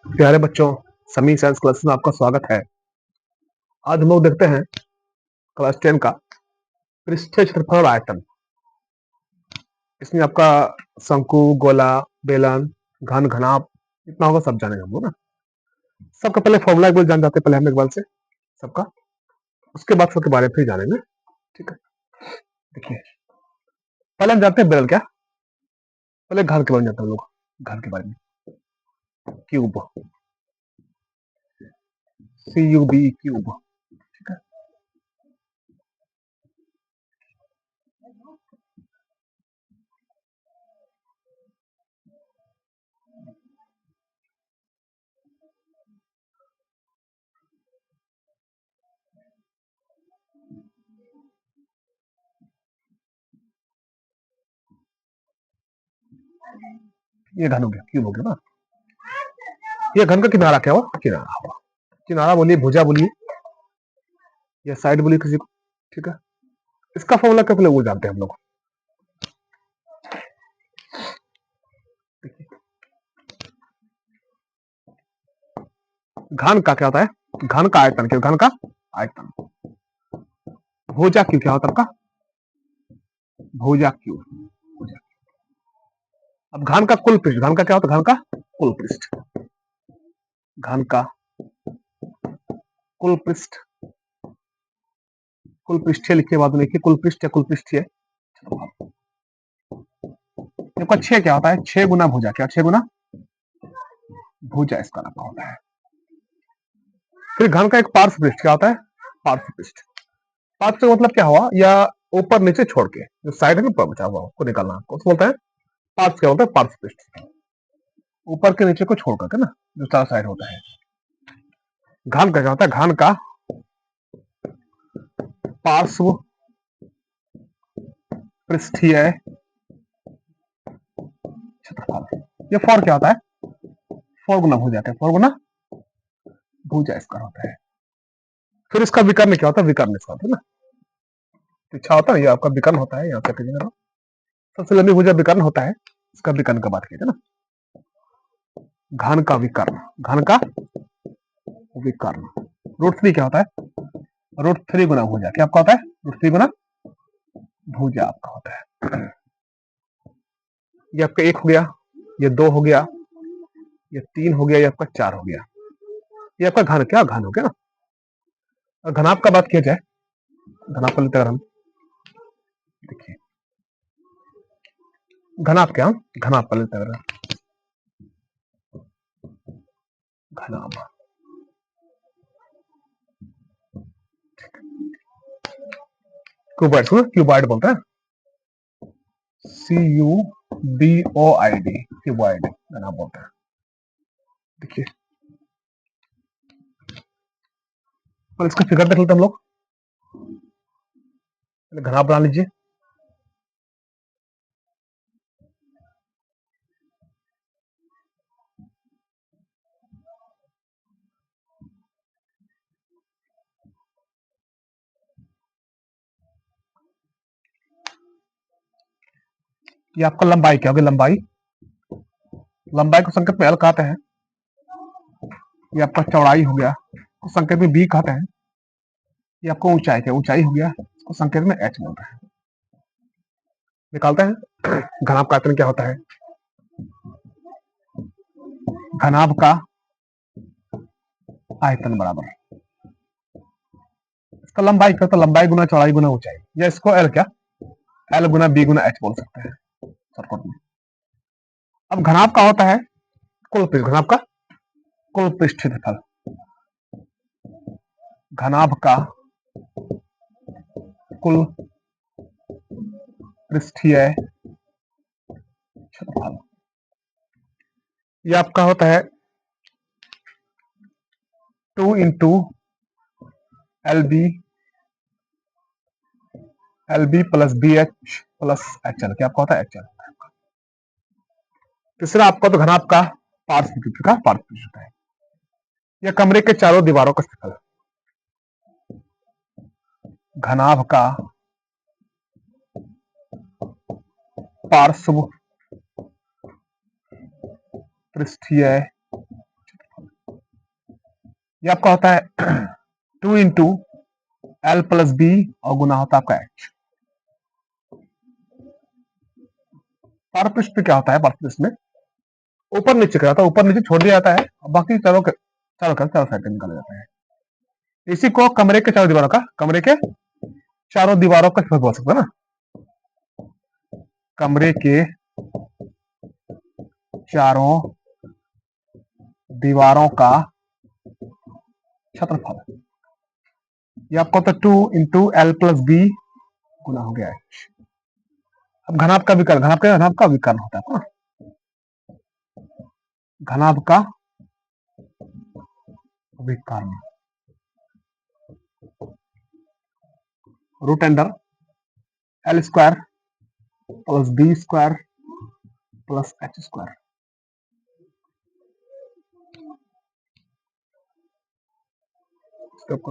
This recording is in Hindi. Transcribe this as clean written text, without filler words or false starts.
प्यारे बच्चों, समी साइंस क्लासेस में आपका स्वागत है। आज हम लोग देखते हैं क्लास 10 का पृष्ठीय क्षेत्रफल और आयतन। इसमें आपका शंकु, गोला, बेलन, घन, घनाभ इतना होगा, सब जानेंगे हम लोग ना। सबका पहले फॉर्मूला एक बार जान जाते हैं, पहले हम एक बार से सबका, उसके बाद सबके बारे में फिर जानेंगे। ठीक है, देखिए पहले हम जानते हैं बेलन क्या, पहले घन के बारे में जानते हैं हम लोग। घन के बारे में क्यूब, CUB क्यूब। ठीक है, ये घन हो गया, क्यूब हो गया ना। ये घन का किनारा क्या हुआ, किनारा हुआ। किनारा बोलिए, भुजा बोलिए, या साइड बोलिए किसी को। ठीक है, इसका फॉर्मूला क्या, पहले वो जानते हैं हम लोग। घन का क्या होता है, घन का आयतन, क्यों घन का आयतन। भुजा क्यों क्या होता है आपका, भुजा क्यों। अब घन का कुल पृष्ठ, घन का क्या होता है, घन का कुल पृष्ठ। घन का कुल पृष्ठ, कुल पृष्ठीय लिखे बाद में लिखिए, कुल पृष्ठ या कुल पृष्ठीय। देखो 6 क्या होता है, 6 गुना भुजा, क्या 6 गुना भुजा इसका नाम होता है। फिर घन का एक पार्श्व पृष्ठ क्या होता है, पार्श्व पृष्ठ। पार्श्व का मतलब क्या हुआ, या ऊपर नीचे छोड़ के जो साइड है ना बचा हुआ उसको निकालना, आपको उसको बोलते हैं पार्श्व। क्या होता है पार्श्व पृष्ठ, ऊपर के नीचे को छोड़ करके ना, जो चार साइड होता है। घन का क्या होता है, घन का पार्श्व पृष्ठीय क्षेत्रफल। ये फॉर क्या होता है, 4 गुना भुजा, क्या 4 गुना भुजा इसका होता है। फिर इसका विकर्ण क्या होता है, विकर्ण इसका होता है ना, इच्छा होता है, ये आपका विकर्ण होता है। यहाँ पे करिएगा, सबसे लंबी भुजा विकर्ण होता है, इसका विकर्ण का बात कीजिए ना। घन का विकर्ण, घन का विकर्ण √3 क्या होता है, √3 गुना भुजा, क्या आपका होता है, √3 गुना भुजा आपका होता है। ये आपका 1 हो गया, ये 2 हो गया, ये 3 हो गया, ये आपका 4 हो गया। ये आपका घन, क्या घन हो गया ना। घनाभ का बात किया जाए, घनाभ को लेते हैं हम, देखिए घनाभ क्या, घनाभ का लेते हैं घनाभ। क्यूबॉइड, सुनो क्यूबॉइड बोलते हैं, CUBOID क्यूबॉइड घनाभ बोलते हैं। देखिए और इसका फिगर देख लेते हम लोग, घनाभ बना लीजिए। ये आपका लंबाई क्या होगी, लंबाई, लंबाई को संकेत में L कहते हैं। ये आपका चौड़ाई हो गया, को संकेत में B कहते हैं। ये आपको ऊंचाई, क्या ऊंचाई हो गया, को संकेत में H बोलते हैं। निकालते हैं घनाभ का आयतन क्या होता है, घनाभ का आयतन बराबर इसका लंबाई, फिर तो लंबाई गुना चौड़ाई गुना ऊंचाई, या इसको L क्या, L गुना B गुना H बोल सकते हैं शॉर्टकट में। अब घनाभ का होता है कुल पृष्ठ, घनाभ का कुल पृष्ठ क्षेत्रफल, घनाभ का कुल पृष्ठीय क्षेत्रफल। ये आपका होता है 2 into LB plus BH plus HL, क्या आपका होता है HL। तीसरा आपका तो घनाभ का पार्श्व पृष्ठ का पार्श्व पृष्ठ होता है। यह कमरे के चारों दीवारों का क्षेत्रफल, घनाभ का पार्श्व पृष्ठीय, ये आपका होता है 2 इंटू एल प्लस बी और गुना होता है आपका एच। पारपृष्ठ क्या होता है? पारपृष्ठ में ऊपर नीचे कराता है, ऊपर नीचे छोड़ दिया जाता है और बाकी चारों साइड का निकाला जाता है। इसी को कमरे के चारों दीवारों का बोल सकते हैं ना। कमरे के चारों दीवारों का क्षेत्रफल, ये आपको होता है 2 इंटू एल प्लस बी गुना हो गया एच। अब घनाभ का विकर्ण, घनाभ का विकर्ण होता है ना, घनाभ का विकर्ण root under L square plus B square plus H square. Step